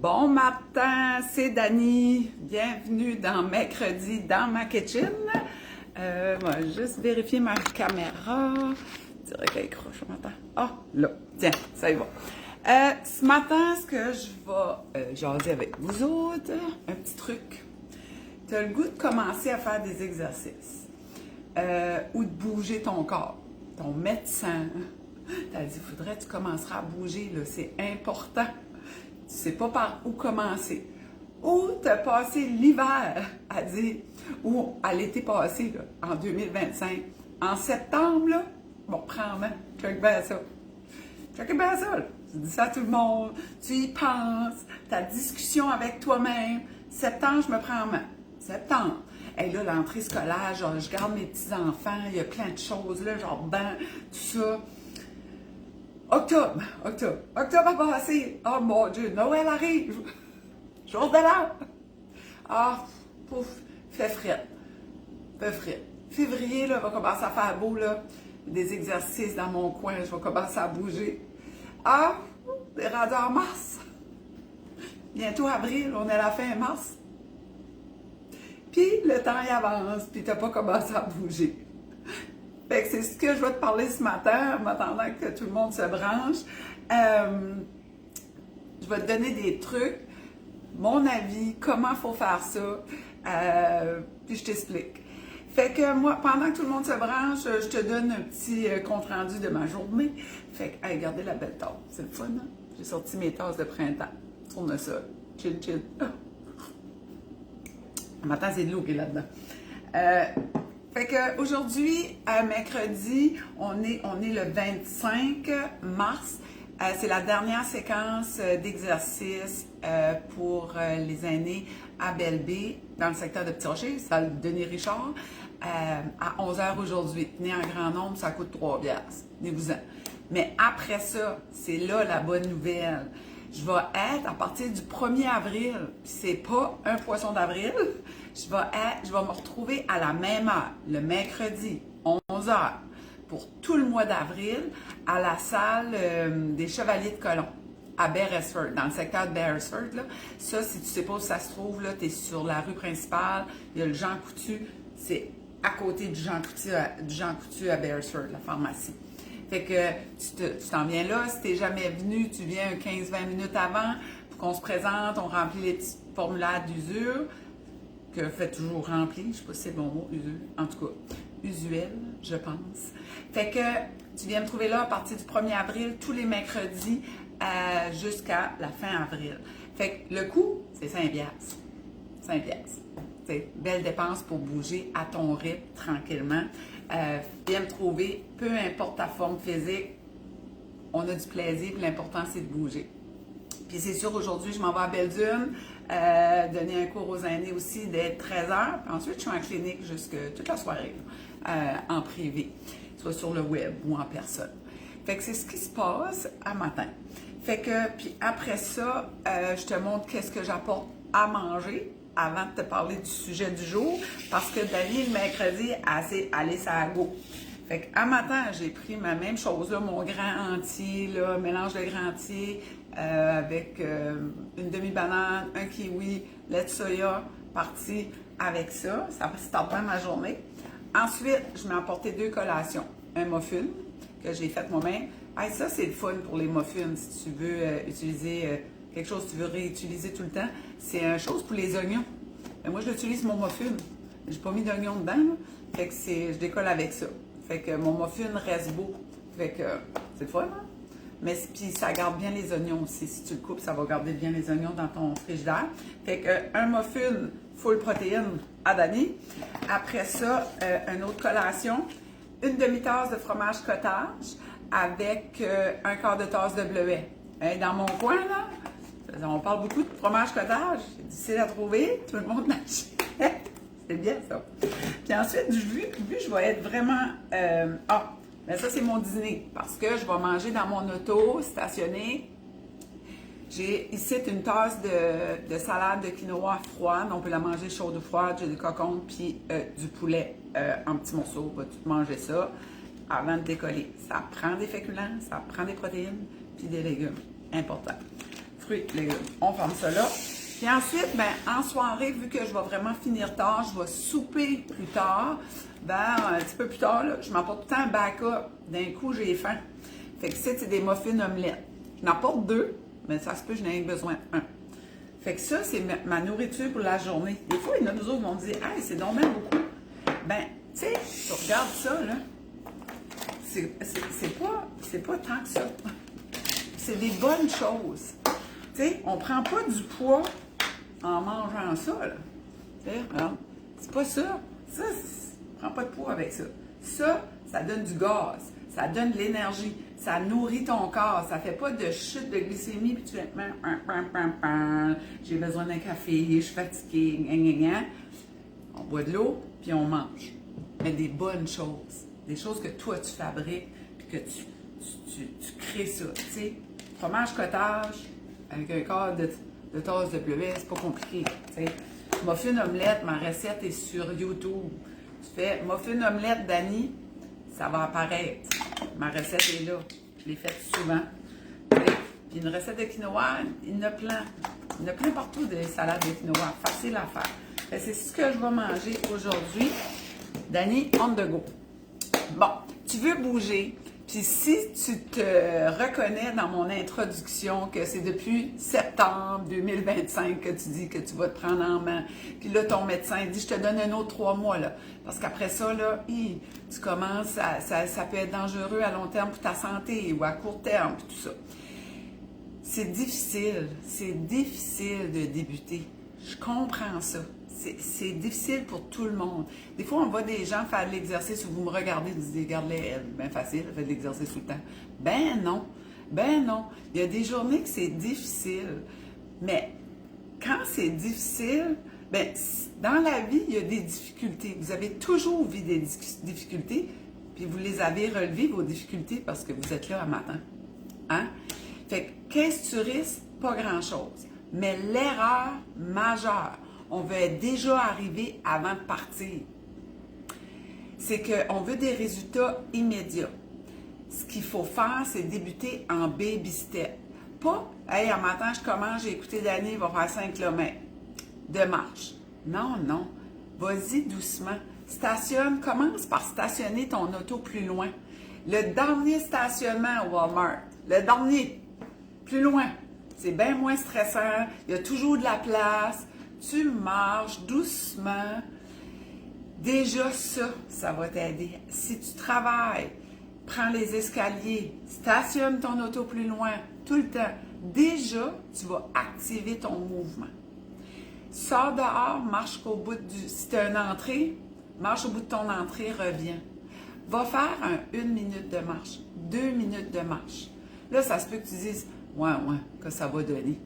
Bon matin, c'est Dani. Bienvenue dans Mercredi dans ma kitchen. Moi, juste vérifier ma caméra. Je dirais qu'elle croche au matin. Ah, là. Tiens, ça y va. Ce matin, ce que je vais jaser avec vous autres, un petit truc. Tu as le goût de commencer à faire des exercices ou de bouger ton corps. Ton médecin t'a dit, il faudrait que tu commenceras à bouger, là, c'est important. Tu sais pas par où commencer. Ou tu as passé l'hiver à dire, ou à l'été passé, là, en 2025, en septembre, là, bon, prends-moi, check bien ça. Check bien ça, là. Tu dis ça à tout le monde, tu y penses, ta discussion avec toi-même. Septembre, je me prends en main. Septembre. Et là, l'entrée scolaire, genre, je garde mes petits-enfants, il y a plein de choses, là, genre, ben, tout ça. Octobre a passé. Oh mon Dieu, Noël arrive. Jour de l'an. Ah, pouf, fait frais. Février, là, va commencer à faire beau, là. Des exercices dans mon coin, je vais commencer à bouger. Ah, des rendus en mars. Bientôt avril, on est à la fin mars. Puis le temps y avance, puis t'as pas commencé à bouger. Fait que c'est ce que je vais te parler ce matin, en attendant que tout le monde se branche. Je vais te donner des trucs, mon avis, comment il faut faire ça, puis je t'explique. Fait que moi, pendant que tout le monde se branche, je te donne un petit compte-rendu de ma journée. Fait que, hey, regardez la belle tasse, c'est le fun, hein? J'ai sorti mes tasses de printemps. Tournesol, chill. Le matin, c'est de l'eau qui est là-dedans. Fait que aujourd'hui, mercredi, on est le 25 mars. C'est la dernière séquence d'exercice pour les aînés à Belle-Baie, dans le secteur de Petit-Rocher, salle Denis Richard, à 11h aujourd'hui. Venez en grand nombre, ça coûte 3$. Venez-vous-en. Mais après ça, c'est là la bonne nouvelle. Je vais être à partir du 1er avril, puis c'est pas un poisson d'avril, je vais me retrouver à la même heure, le mercredi, 11h, pour tout le mois d'avril, à la salle des Chevaliers de Colomb, à Beresford, dans le secteur de Beresford. Là. Ça, si tu sais pas où ça se trouve, tu es sur la rue principale, il y a le Jean Coutu, c'est à côté du Jean Coutu à Beresford, la pharmacie. Fait que tu t'en viens là. Si tu n'es jamais venu, tu viens 15-20 minutes avant pour qu'on se présente, on remplit les petits formulaires d'usure, que fait toujours remplir, je ne sais pas si c'est le bon mot, usure, en tout cas, usuel, je pense. Fait que tu viens me trouver là à partir du 1er avril, tous les mercredis, jusqu'à la fin avril. Fait que le coût, c'est 5$. 5$. C'est belle dépense pour bouger à ton rythme, tranquillement. Viens me trouver, peu importe ta forme physique, on a du plaisir, puis l'important, c'est de bouger. Puis c'est sûr, aujourd'hui, je m'en vais à Belle-Dune, donner un cours aux aînés aussi dès 13h, puis ensuite, je suis en clinique jusque toute la soirée, en privé, soit sur le web ou en personne. Fait que c'est ce qui se passe à matin. Fait que, puis après ça, je te montre qu'est-ce que j'apporte à manger, avant de te parler du sujet du jour, parce que Dani, le mercredi, a allé ça à go. Fait qu'à matin, j'ai pris ma même chose, là, mon grand entier, là, mélange de grand entier, avec une demi-banane, un kiwi, lait de soya, parti avec ça. Ça va starter ma journée. Ensuite, je m'ai apporté 2 collations. Un muffin, que j'ai fait moi-même. Hey, ça, c'est le fun pour les muffins, si tu veux utiliser quelque chose que tu veux réutiliser tout le temps. C'est une chose pour les oignons. Mais moi, je l'utilise mon muffin. J'ai pas mis d'oignons dedans, là. Fait que je décolle avec ça. Fait que mon muffin reste beau. Fait que c'est le fun, hein? Mais puis ça garde bien les oignons aussi. Si tu le coupes, ça va garder bien les oignons dans ton frigidaire. Fait que un muffin full protéines à Dani. Après ça, une autre collation. Une demi-tasse de fromage cottage avec un quart de tasse de bleuet. Hein, dans mon coin, là, on parle beaucoup de fromage cottage. C'est difficile à trouver. Tout le monde l'achète. C'est bien ça. Puis ensuite, vu que je vais être vraiment... mais ça, c'est mon dîner. Parce que je vais manger dans mon auto, stationné. J'ai ici une tasse de salade de quinoa froide. On peut la manger chaude ou froide. J'ai des cocombes puis du poulet en petits morceaux. On va tout manger ça avant de décoller. Ça prend des féculents, ça prend des protéines puis des légumes. Important. fruits et légumes. On ferme ça là. Puis ensuite, ben, en soirée, vu que je vais vraiment finir tard, je vais souper plus tard. Vers un petit peu plus tard, là, je m'apporte tout le temps un backup. D'un coup, j'ai faim. Fait que c'est des muffins omelettes. Je n'en apporte 2, mais ça se peut, je n'ai besoin d'un. Fait que ça, c'est ma nourriture pour la journée. Des fois, il y en a nous autres qui vont dire « Hey, c'est donc bien beaucoup. » Ben, tu sais, tu regardes ça, là. C'est pas tant que ça. C'est des bonnes choses. Tu sais, on prend pas du poids en mangeant ça, là. Tu sais, regarde. C'est pas ça. Ça, on prend pas de poids avec ça. Ça donne du gaz. Ça donne de l'énergie. Ça nourrit ton corps. Ça fait pas de chute de glycémie, puis tu fais j'ai besoin d'un café, je suis fatiguée, On boit de l'eau, puis on mange. Mais des bonnes choses. Des choses que toi, tu fabriques, puis que tu crées ça. Tu sais, fromage cottage avec un quart de tasse de bleuet, c'est pas compliqué. Tu sais, muffin omelette, ma recette est sur YouTube. Tu fais muffin omelette d'Annie, ça va apparaître. Ma recette est là. Je l'ai faite souvent. Puis une recette de quinoa, il y en a plein. Il y en a plein partout des salades de quinoa. Facile à faire. C'est ce que je vais manger aujourd'hui. Dani, on the go. Bon, tu veux bouger. Puis si tu te reconnais dans mon introduction que c'est depuis septembre 2025 que tu dis que tu vas te prendre en main, puis là, ton médecin dit, je te donne un autre 3 mois, là. Parce qu'après ça, là, tu commences, ça peut être dangereux à long terme pour ta santé ou à court terme, puis tout ça. C'est difficile de débuter. Je comprends ça. C'est difficile pour tout le monde. Des fois, on voit des gens faire de l'exercice où vous me regardez, vous dites, regarde-les, elle, bien facile, elle fait de l'exercice tout le temps. Ben non, ben non. Il y a des journées que c'est difficile. Mais quand c'est difficile, ben, dans la vie, il y a des difficultés. Vous avez toujours vu des difficultés, puis vous les avez relevées, vos difficultés, parce que vous êtes là un matin. Hein? Fait que, qu'est-ce que tu risques? Pas grand-chose. Mais l'erreur majeure, on veut être déjà arrivé avant de partir. C'est qu'on veut des résultats immédiats. Ce qu'il faut faire, c'est débuter en baby step. Pas, hey, un matin, je commence, j'ai écouté Dani, il va faire 5 km de marche. Non, non. Vas-y doucement. Commence par stationner ton auto plus loin. Le dernier stationnement au Walmart, le dernier, plus loin. C'est bien moins stressant, il y a toujours de la place. Tu marches doucement. Déjà ça va t'aider. Si tu travailles, prends les escaliers, stationne ton auto plus loin, tout le temps. Déjà, tu vas activer ton mouvement. Sors dehors, marche au bout si tu as une entrée, marche au bout de ton entrée, reviens. Va faire 1 minute de marche, 2 minutes de marche. Là, ça se peut que tu dises, ouais, que ça va donner.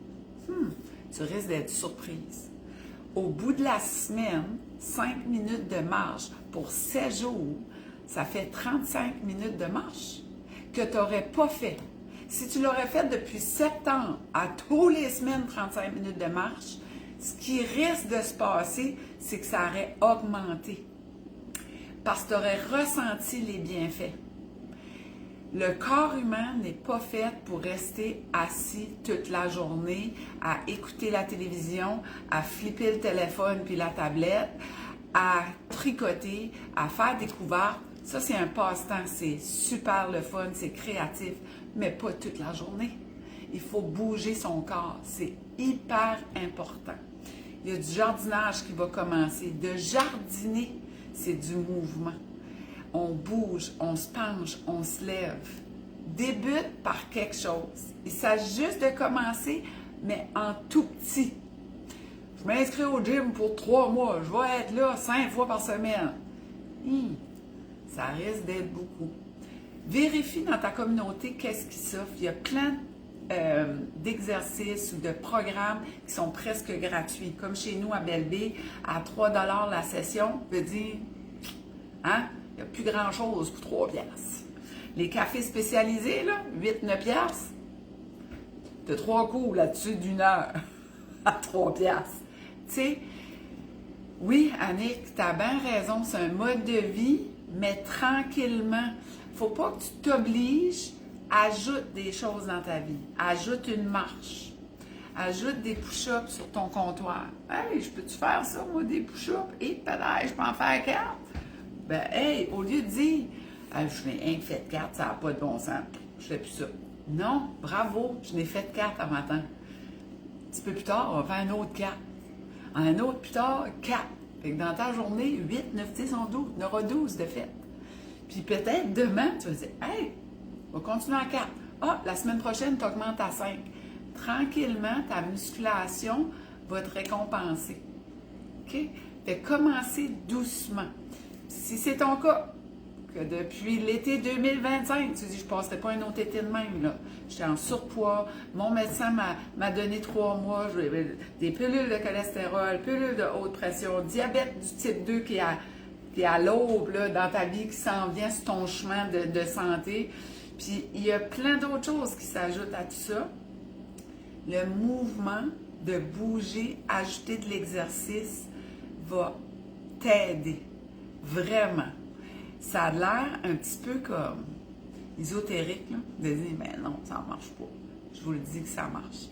Tu risques d'être surprise. Au bout de la semaine, 5 minutes de marche pour 7 jours, ça fait 35 minutes de marche que tu n'aurais pas fait. Si tu l'aurais fait depuis septembre, à tous les semaines, 35 minutes de marche, ce qui risque de se passer, c'est que ça aurait augmenté. Parce que tu aurais ressenti les bienfaits. Le corps humain n'est pas fait pour rester assis toute la journée, à écouter la télévision, à flipper le téléphone puis la tablette, à tricoter, à faire des couverts. Ça, c'est un passe-temps, c'est super le fun, c'est créatif, mais pas toute la journée. Il faut bouger son corps, c'est hyper important. Il y a du jardinage qui va commencer. De jardiner, c'est du mouvement. On bouge, on se penche, on se lève. Débute par quelque chose. Il s'agit juste de commencer, mais en tout petit. Je m'inscris au gym pour 3 mois. Je vais être là 5 fois par semaine. Ça risque d'être beaucoup. Vérifie dans ta communauté qu'est-ce qui s'offre. Il y a plein d'exercices ou de programmes qui sont presque gratuits. Comme chez nous à Belle-Bé, à 3 $ la session, veut dire, hein? Il n'y a plus grand-chose pour 3 piastres. Les cafés spécialisés, là, 8-9 piastres. Tu as 3 cours là-dessus d'1 heure à 3 piastres. Tu sais, oui, Annick, tu as bien raison, c'est un mode de vie, mais tranquillement. Faut pas que tu t'obliges. Ajoute des choses dans ta vie. Ajoute une marche. Ajoute des push-ups sur ton comptoir. Hey, je peux-tu faire ça, moi, des push-ups? Et peut-être, je peux en faire 4. Ben, hey, au lieu de dire, hey, je n'ai fait 4, ça n'a pas de bon sens. Je fais plus ça. Non, bravo, je n'ai fait 4 à matin. Un petit peu plus tard, on va faire un autre 4. Un autre plus tard, 4. Fait que dans ta journée, 8, 9, 10, 11, 12. Il y en aura 12 de fait. Puis peut-être demain, tu vas dire, hey, on va continuer à 4. Ah, la semaine prochaine, tu augmentes à 5. Tranquillement, ta musculation va te récompenser. OK? Fait commencer doucement. Si c'est ton cas, que depuis l'été 2025, tu dis, je ne passerai pas un autre été de même, là. J'étais en surpoids, mon médecin m'a donné 3 mois, des pilules de cholestérol, pilules de haute pression, diabète du type 2 qui est à l'aube, là, dans ta vie, qui s'en vient sur ton chemin de santé. Puis, il y a plein d'autres choses qui s'ajoutent à tout ça. Le mouvement de bouger, ajouter de l'exercice va t'aider. Vraiment. Ça a l'air un petit peu comme ésotérique, là, de dire, ben non, ça ne marche pas. Je vous le dis que ça marche.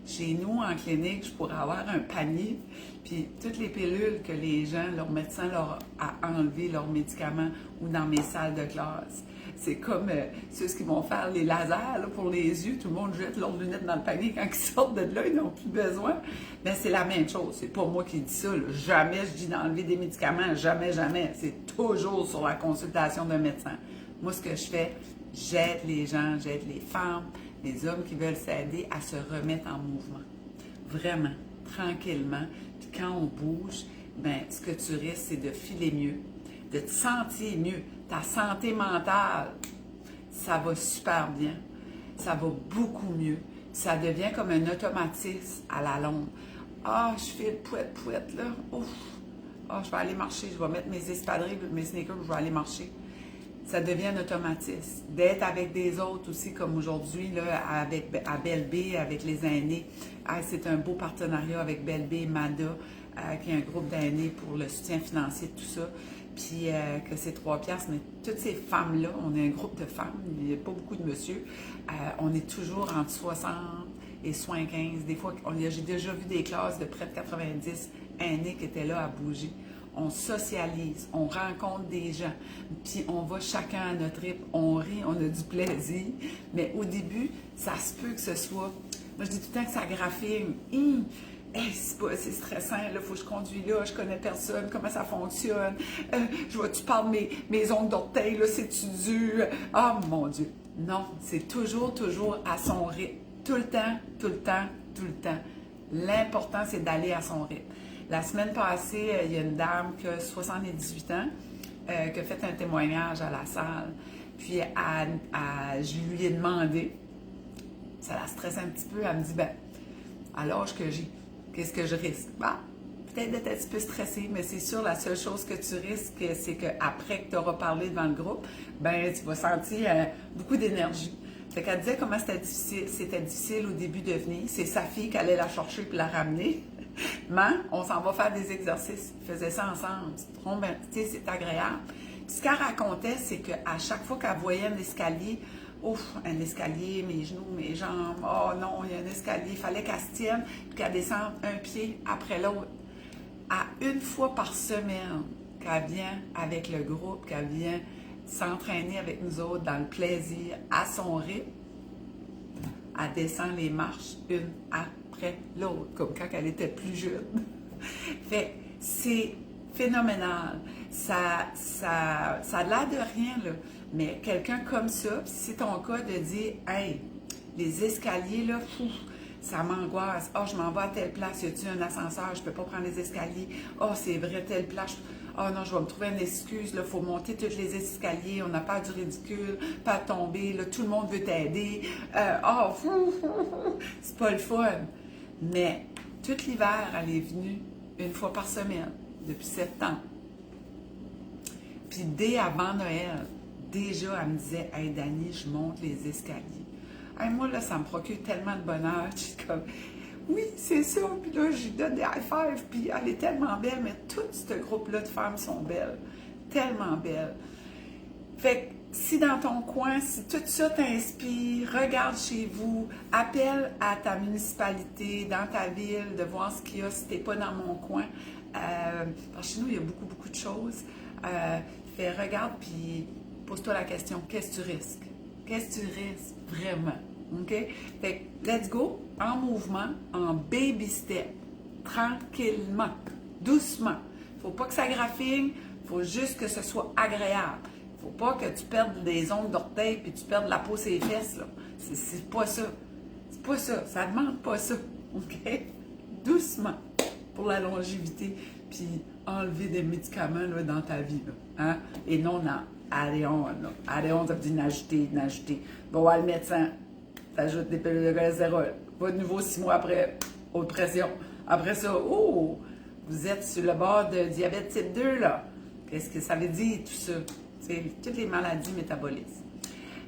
Chez nous, en clinique, je pourrais avoir un panier, puis toutes les pilules que les gens, leur médecin leur a enlevé, leurs médicaments, ou dans mes salles de classe. C'est comme ceux qui vont faire les lasers là, pour les yeux, tout le monde jette leurs lunettes dans le panier quand ils sortent de là, ils n'ont plus besoin. Mais c'est la même chose, c'est pas moi qui dis ça, là. Jamais je dis d'enlever des médicaments, jamais, jamais. C'est toujours sur la consultation d'un médecin. Moi, ce que je fais, j'aide les gens, j'aide les femmes, les hommes qui veulent s'aider à se remettre en mouvement. Vraiment, tranquillement. Puis quand on bouge, ben, ce que tu risques, c'est de filer mieux, de te sentir mieux. Ta santé mentale, ça va super bien. Ça va beaucoup mieux. Ça devient comme un automatisme à la longue. Ah, je fais le pouette, là. Ouf! Ah, je vais aller marcher. Je vais mettre mes espadrilles, mes sneakers, je vais aller marcher. Ça devient un automatisme. D'être avec des autres aussi, comme aujourd'hui, là, à Belle B, avec les aînés. Ah, c'est un beau partenariat avec Belle B, MADA, qui est un groupe d'aînés pour le soutien financier, tout ça. Puis que c'est 3 piastres, mais toutes ces femmes-là, on est un groupe de femmes, il n'y a pas beaucoup de monsieur, on est toujours entre 60 et 75. Des fois, j'ai déjà vu des classes de près de 90 aînés qui étaient là à bouger. On socialise, on rencontre des gens, puis on va chacun à notre rythme, on rit, on a du plaisir, mais au début, ça se peut que ce soit, moi je dis tout le temps que ça graphine. Hey, c'est stressant, il faut que je conduise là, je connais personne, comment ça fonctionne, je vois-tu parler mes ongles d'orteil, là, c'est-tu dur? Ah, mon Dieu! Non, c'est toujours à son rythme. Tout le temps, tout le temps, tout le temps. L'important, c'est d'aller à son rythme. La semaine passée, il y a une dame qui a 78 ans, qui a fait un témoignage à la salle, puis je lui ai demandé, ça la stresse un petit peu, elle me dit, ben, à l'âge que j'ai, qu'est-ce que je risque? Bah, peut-être d'être un petit peu stressé, mais c'est sûr, la seule chose que tu risques, c'est qu'après que tu auras parlé devant le groupe, ben, tu vas sentir beaucoup d'énergie. Fait qu'elle disait comment c'était difficile au début de venir. C'est sa fille qui allait la chercher et la ramener. Mais on s'en va faire des exercices. Ils faisaient ça ensemble. C'est agréable. Puis ce qu'elle racontait, c'est qu'à chaque fois qu'elle voyait un escalier, ouf, un escalier, mes genoux, mes jambes, oh non, il y a un escalier, il fallait qu'elle se tienne, puis qu'elle descende un pied après l'autre. À une fois par semaine, qu'elle vient avec le groupe, qu'elle vient s'entraîner avec nous autres dans le plaisir, à son rythme, elle descend les marches une après l'autre, comme quand elle était plus jeune. Fait, c'est phénoménal. Ça a l'air de rien, là. Mais quelqu'un comme ça, c'est ton cas de dire, hey, les escaliers, là, fou, ça m'angoisse. Ah, je m'en vais à telle place, y a-t-il un ascenseur, je peux pas prendre les escaliers. Ah, c'est vrai, telle place. Ah non, je vais me trouver une excuse, il faut monter tous les escaliers, on a peur du ridicule, pas tomber, là, tout le monde veut t'aider. C'est pas le fun. Mais tout l'hiver, elle est venue une fois par semaine, depuis 7 ans. Puis dès avant Noël, déjà, elle me disait, « Hey, Dani, je monte les escaliers. » Hey, moi, là, ça me procure tellement de bonheur. Je suis comme, oui, c'est ça. Puis là, je lui donne des high five. Puis elle est tellement belle, mais tout ce groupe-là de femmes sont belles. Tellement belles. Fait si dans ton coin, si tout ça t'inspire, regarde chez vous, appelle à ta municipalité, dans ta ville, de voir ce qu'il y a si tu n'es pas dans mon coin. Parce que chez nous, il y a beaucoup, beaucoup de choses. Regarde, puis pose-toi la question, qu'est-ce que tu risques? Qu'est-ce que tu risques vraiment? OK? Fait que, let's go, en mouvement, en baby step, tranquillement, doucement. Faut pas que ça graffine, faut juste que ce soit agréable. Faut pas que tu perdes des ongles d'orteil puis tu perdes la peau sur les fesses, là. C'est pas ça. C'est pas ça. Ça demande pas ça. OK? Doucement pour la longévité puis enlever des médicaments là, dans ta vie, là. Hein? Et non dans Adéon, là. Adéon, ça veut dire n'ajouter. Va voir le médecin, t'ajoutes des pilules de cholestérol. Va de nouveau 6 mois après, haute pression. Après ça, oh, vous êtes sur le bord de diabète type 2, là. Qu'est-ce que ça veut dire, tout ça? C'est toutes les maladies métaboliques.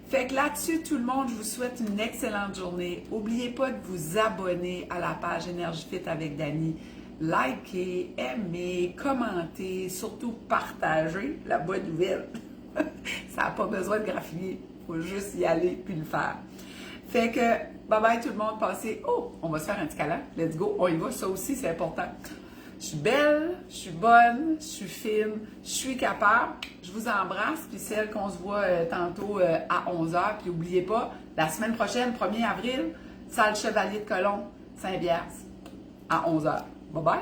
Fait que là-dessus, tout le monde, je vous souhaite une excellente journée. N'oubliez pas de vous abonner à la page Énergie Fit avec Dani. Likez, aimez, commentez, surtout partagez la bonne nouvelle. Ça n'a pas besoin de graffiner. Il faut juste y aller puis le faire. Fait que, bye bye tout le monde, passez. Oh, on va se faire un petit câlin. Let's go, on y va. Ça aussi, c'est important. Je suis belle, je suis bonne, je suis fine, je suis capable. Je vous embrasse, puis celle qu'on se voit tantôt à 11h. Puis n'oubliez pas, la semaine prochaine, 1er avril, salle Chevalier de Colomb, Saint-Bias, à 11h. Bye bye!